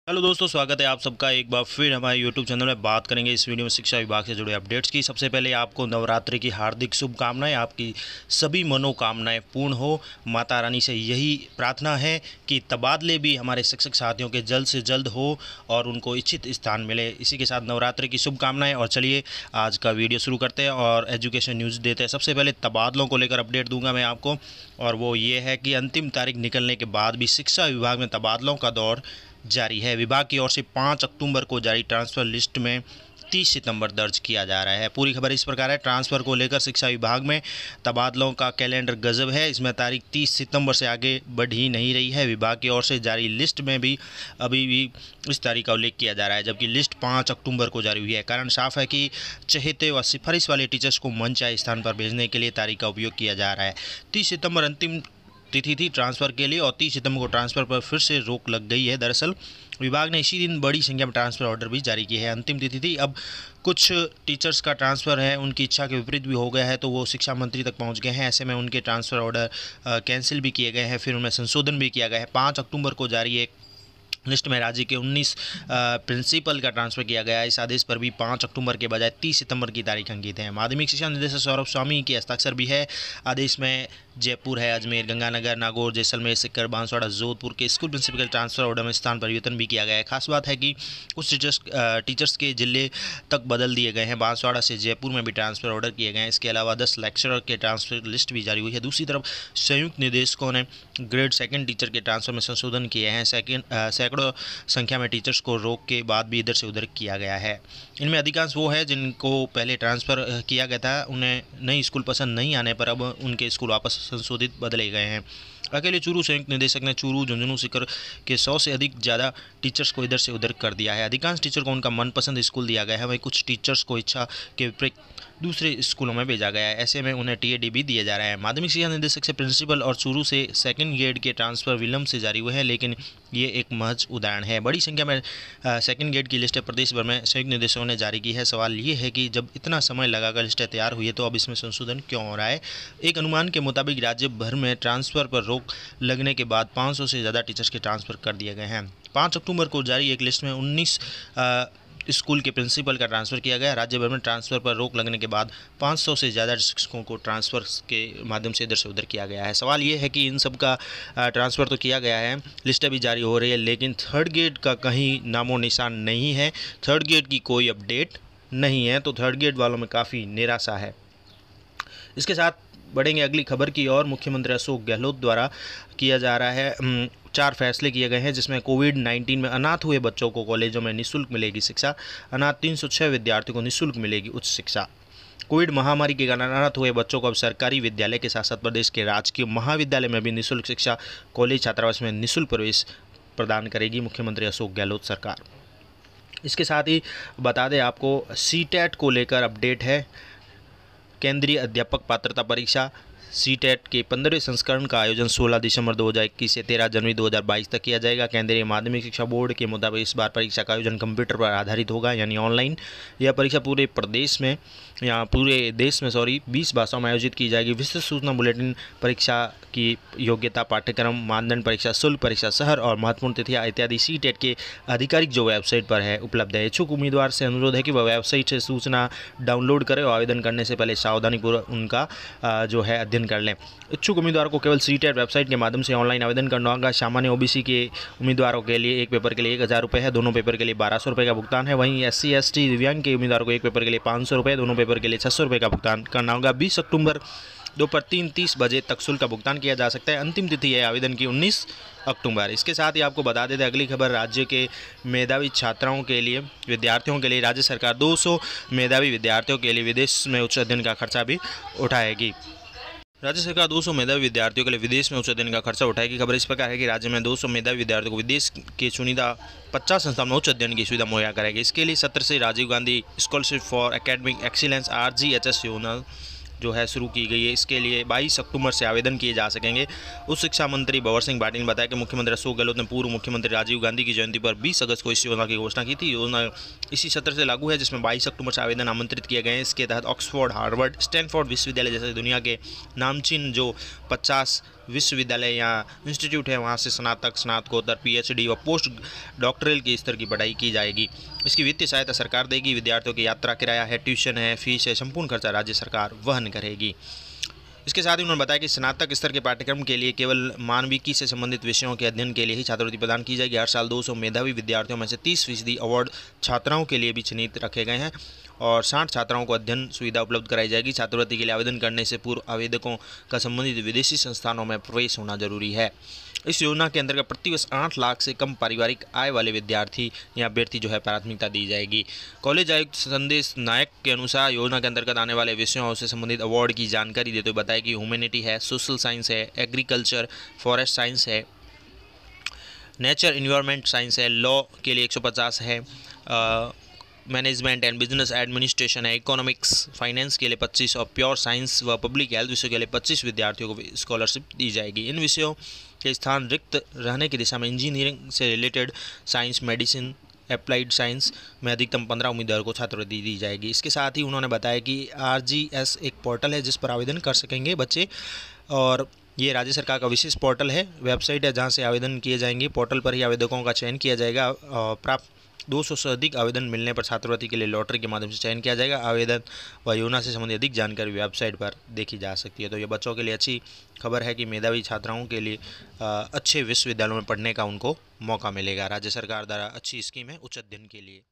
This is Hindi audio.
हेलो दोस्तों, स्वागत है आप सबका एक बार फिर हमारे यूट्यूब चैनल में। बात करेंगे इस वीडियो में शिक्षा विभाग से जुड़े अपडेट्स की। सबसे पहले आपको नवरात्रि की हार्दिक शुभकामनाएं। आपकी सभी मनोकामनाएं पूर्ण हो। माता रानी से यही प्रार्थना है कि तबादले भी हमारे शिक्षक साथियों के जल्द से जल्द हो और उनको इच्छित स्थान मिले। इसी के साथ नवरात्रि की शुभकामनाएं। और चलिए आज का वीडियो शुरू करते हैं और एजुकेशन न्यूज़ देते हैं। सबसे पहले तबादलों को लेकर अपडेट दूंगा मैं आपको, और वो ये है कि अंतिम तारीख निकलने के बाद भी शिक्षा विभाग में तबादलों का दौर जारी है। विभाग की ओर से 5 अक्टूबर को जारी ट्रांसफ़र लिस्ट में 30 सितंबर दर्ज किया जा रहा है। पूरी खबर इस प्रकार है। ट्रांसफ़र को लेकर शिक्षा विभाग में तबादलों का कैलेंडर गजब है। इसमें तारीख 30 सितंबर से आगे बढ़ ही नहीं रही है। विभाग की ओर से जारी लिस्ट में भी अभी भी इस तारीख का उल्लेख किया जा रहा है, जबकि लिस्ट 5 अक्टूबर को जारी हुई है। कारण साफ है कि चहेते व सिफारिश वाले टीचर्स को मन चाहे स्थान पर भेजने के लिए तारीख का उपयोग किया जा रहा है। 30 सितंबर अंतिम तिथि थी ट्रांसफ़र के लिए, और 30 सितंबर को ट्रांसफ़र पर फिर से रोक लग गई है। दरअसल विभाग ने इसी दिन बड़ी संख्या में ट्रांसफ़र ऑर्डर भी जारी किए हैं। अंतिम तिथि थी। अब कुछ टीचर्स का ट्रांसफ़र है, उनकी इच्छा के विपरीत भी हो गया है, तो वो शिक्षा मंत्री तक पहुंच गए हैं। ऐसे में उनके ट्रांसफ़र ऑर्डर कैंसिल भी किए गए हैं, फिर उनमें संशोधन भी किया गया है। 5 अक्टूबर को जारी एक लिस्ट में राज्य के 19 प्रिंसिपल का ट्रांसफ़र किया गया है। इस आदेश पर भी 5 अक्टूबर के बजाय 30 सितंबर की तारीख अंकित है। माध्यमिक शिक्षा निदेशक सौरभ स्वामी के हस्ताक्षर भी है। आदेश में जयपुर है, अजमेर, गंगानगर, नागौर, जैसलमेर, सिक्कर, बांसवाड़ा, जोधपुर के स्कूल प्रिंसिपल के ट्रांसफ़र ऑर्डर में स्थान परिवर्तन भी किया गया है। खास बात है कि कुछ टीचर्स के जिले तक बदल दिए गए हैं। बांसवाड़ा से जयपुर में भी ट्रांसफ़र ऑर्डर किए गए हैं। इसके अलावा 10 लेक्चरर के ट्रांसफ़र लिस्ट भी जारी हुई है। दूसरी तरफ संयुक्त निदेशकों ने ग्रेड 2 टीचर के ट्रांसफ़र में संशोधन किए हैं। सैकड़ों संख्या में टीचर्स को रोक के बाद भी इधर से उधर किया गया है। इनमें अधिकांश वो है जिनको पहले ट्रांसफ़र किया गया था, उन्हें नई स्कूल पसंद नहीं आने पर अब उनके स्कूल वापस संशोधित बदले गए हैं। अकेले चूरू संयुक्त निदेशक ने चूरू, झुंझुनू, सीकर के 100 से अधिक ज़्यादा टीचर्स को इधर से उधर कर दिया है। अधिकांश टीचर को उनका मनपसंद स्कूल दिया गया है, वहीं कुछ टीचर्स को इच्छा के विपरीत दूसरे स्कूलों में भेजा गया है। ऐसे में उन्हें टीएडी भी दिया जा रहा है। माध्यमिक शिक्षा निदेशक से प्रिंसिपल और चूरू से 2nd ग्रेड के ट्रांसफ़र विलंब से जारी हुए हैं, लेकिन ये एक महज उदाहरण है। बड़ी संख्या में 2nd ग्रेड की लिस्टें प्रदेश भर में संयुक्त निदेशकों ने जारी की है। सवाल ये है कि जब इतना समय लगाकर लिस्टें तैयार हुई है तो अब इसमें संशोधन क्यों हो रहा है। एक अनुमान के मुताबिक राज्य भर में ट्रांसफ़र पर रोक लगने के बाद 500 से ज़्यादा टीचर्स के ट्रांसफ़र कर दिए गए हैं। 5 अक्टूबर को जारी एक लिस्ट में 19 स्कूल के प्रिंसिपल का ट्रांसफ़र किया गया। राज्य भर में ट्रांसफ़र पर रोक लगने के बाद 500 से ज़्यादा शिक्षकों को ट्रांसफ़र के माध्यम से इधर से उधर किया गया है। सवाल ये है कि इन सब का ट्रांसफ़र तो किया गया है, लिस्टें भी जारी हो रही है, लेकिन 3rd ग्रेड का कहीं नामो निशान नहीं है। 3rd ग्रेड की कोई अपडेट नहीं है, तो 3rd ग्रेड वालों में काफ़ी निराशा है। इसके साथ बढ़ेंगे अगली खबर की ओर। मुख्यमंत्री अशोक गहलोत द्वारा किया जा रहा है 4 फैसले किए गए हैं, जिसमें कोविड-19 में अनाथ हुए बच्चों को कॉलेजों में निःशुल्क मिलेगी शिक्षा। अनाथ 306 विद्यार्थियों को निःशुल्क मिलेगी उच्च शिक्षा। कोविड महामारी के कारण अनाथ हुए बच्चों को अब सरकारी विद्यालय के साथ साथ प्रदेश के राजकीय महाविद्यालय में भी निःशुल्क शिक्षा, कॉलेज छात्रावास में निःशुल्क प्रवेश प्रदान करेगी मुख्यमंत्री अशोक गहलोत सरकार। इसके साथ ही बता दें आपको, सीटेट को लेकर अपडेट है। केंद्रीय अध्यापक पात्रता परीक्षा सीटेट के 15वें संस्करण का आयोजन 16 दिसंबर 2021 से 13 जनवरी 2022 तक किया जाएगा। केंद्रीय माध्यमिक शिक्षा बोर्ड के मुताबिक इस बार परीक्षा का आयोजन कंप्यूटर पर आधारित होगा, यानी ऑनलाइन। यह परीक्षा पूरे देश में 20 भाषाओं में आयोजित की जाएगी। विस्तृत सूचना बुलेटिन, परीक्षा की योग्यता, पाठ्यक्रम, मानदंड, परीक्षा शुल्क, परीक्षा शहर और महत्वपूर्ण तिथियां इत्यादि सीटेट के आधिकारिक जो वेबसाइट पर है उपलब्ध है। इच्छुक उम्मीदवार से अनुरोध है कि वह वेबसाइट से सूचना डाउनलोड करें और आवेदन करने से पहले सावधानीपूर्वक उनका जो है अध्ययन कर लें। इच्छुक उम्मीदवार को केवल सीटेट वेबसाइट के माध्यम से ऑनलाइन आवेदन करना होगा। सामान्य ओबीसी के उम्मीदवारों के लिए एक पेपर के लिए 1000 रुपये है, दोनों पेपर के लिए 1200 रुपये का भुगतान है। वहीं SC ST दिव्यांग के उम्मीदवारों को एक पेपर के लिए 500 रुपये, दोनों पेपर के लिए 600 रुपये का भुगतान करना होगा। 20 अक्टूबर दोपहर 3:30 बजे तक शुल्क का भुगतान किया जा सकता है। अंतिम तिथि है आवेदन की 19 अक्टूबर। इसके साथ ही आपको बता देते हैं अगली खबर, राज्य के मेधावी छात्राओं के लिए, विद्यार्थियों के लिए राज्य सरकार 200 मेधावी विद्यार्थियों के लिए विदेश में उच्च अध्ययन का खर्चा भी उठाएगी। राज्य सरकार 200 मेधावी विद्यार्थियों के लिए विदेश में उच्च अध्ययन का खर्चा उठाएगी। खबर इस प्रकार है कि राज्य में 200 मेधावी विद्यार्थियों को विदेश के चुनिंदा 50 संस्थानों में उच्च अध्ययन की सुविधा मुहैया कराएगी। इसके लिए 17 से Rajiv Gandhi scholarship for academic excellence RGHS योजना जो है शुरू की गई है। इसके लिए 22 अक्टूबर से आवेदन किए जा सकेंगे। उच्च शिक्षा मंत्री भंवर सिंह भाटी ने बताया कि मुख्यमंत्री अशोक गहलोत ने पूर्व मुख्यमंत्री राजीव गांधी की जयंती पर 20 अगस्त को इस योजना की घोषणा की थी। योजना इसी सत्र से लागू है, जिसमें 22 अक्टूबर से आवेदन आमंत्रित किए गए हैं। इसके तहत ऑक्सफोर्ड, हार्वर्ड, स्टैनफोर्ड विश्वविद्यालय जैसे दुनिया के नामचीन जो 50 विश्वविद्यालय या इंस्टीट्यूट है वहाँ से स्नातक, स्नातकोत्तर, पीएचडी व पोस्ट डॉक्टरल के स्तर की पढ़ाई की जाएगी। इसकी वित्तीय सहायता सरकार देगी। विद्यार्थियों की यात्रा किराया है, ट्यूशन है, फीस है, संपूर्ण खर्चा राज्य सरकार वहन करेगी। इसके साथ ही उन्होंने बताया कि स्नातक स्तर के पाठ्यक्रम के लिए केवल मानविकी से संबंधित विषयों के अध्ययन के लिए ही छात्रवृत्ति प्रदान की जाएगी। हर साल 200 मेधावी विद्यार्थियों में से 30% अवार्ड छात्राओं के लिए भी चिन्हित रखे गए हैं और 60 छात्राओं को अध्ययन सुविधा उपलब्ध कराई जाएगी। छात्रवृत्ति के लिए आवेदन करने से पूर्व आवेदकों का संबंधित विदेशी संस्थानों में प्रवेश होना जरूरी है। इस योजना के अंतर्गत प्रतिवर्ष 8 लाख से कम पारिवारिक आय वाले विद्यार्थी या अभ्यर्थी जो है प्राथमिकता दी जाएगी। कॉलेज आयुक्त संदेश नायक के अनुसार योजना के अंतर्गत आने वाले विषयों से संबंधित अवार्ड की जानकारी देते हुए बताया कि ह्यूमैनिटी है, सोशल साइंस है, एग्रीकल्चर, फॉरेस्ट साइंस है, नेचर इन्वायरमेंट साइंस है, लॉ के लिए 150 है, मैनेजमेंट एंड बिजनेस एडमिनिस्ट्रेशन है, इकोनॉमिक्स, फाइनेंस के लिए 25 और प्योर साइंस व पब्लिक हेल्थ विषयों के लिए 25 विद्यार्थियों को स्कॉलरशिप दी जाएगी। इन विषयों के स्थान रिक्त रहने की दिशा में इंजीनियरिंग से related science, medicine, applied science में अधिकतम 15 उम्मीदवारों को छात्रवृत्ति दी जाएगी। इसके साथ ही उन्होंने बताया कि RGS एक पोर्टल है जिस पर आवेदन कर सकेंगे बच्चे और ये राज्य सरकार का विशेष पोर्टल है, वेबसाइट है जहां से आवेदन किए जाएंगे। पोर्टल पर ही आवेदकों का चयन किया जाएगा। प्राप्त 200 से अधिक आवेदन मिलने पर छात्रवृत्ति के लिए लॉटरी के माध्यम से चयन किया जाएगा। आवेदन व योजना से संबंधित अधिक जानकारी वेबसाइट पर देखी जा सकती है। तो ये बच्चों के लिए अच्छी खबर है कि मेधावी छात्राओं के लिए अच्छे विश्वविद्यालयों में पढ़ने का उनको मौका मिलेगा। राज्य सरकार द्वारा अच्छी स्कीम है उच्च अध्ययन के लिए।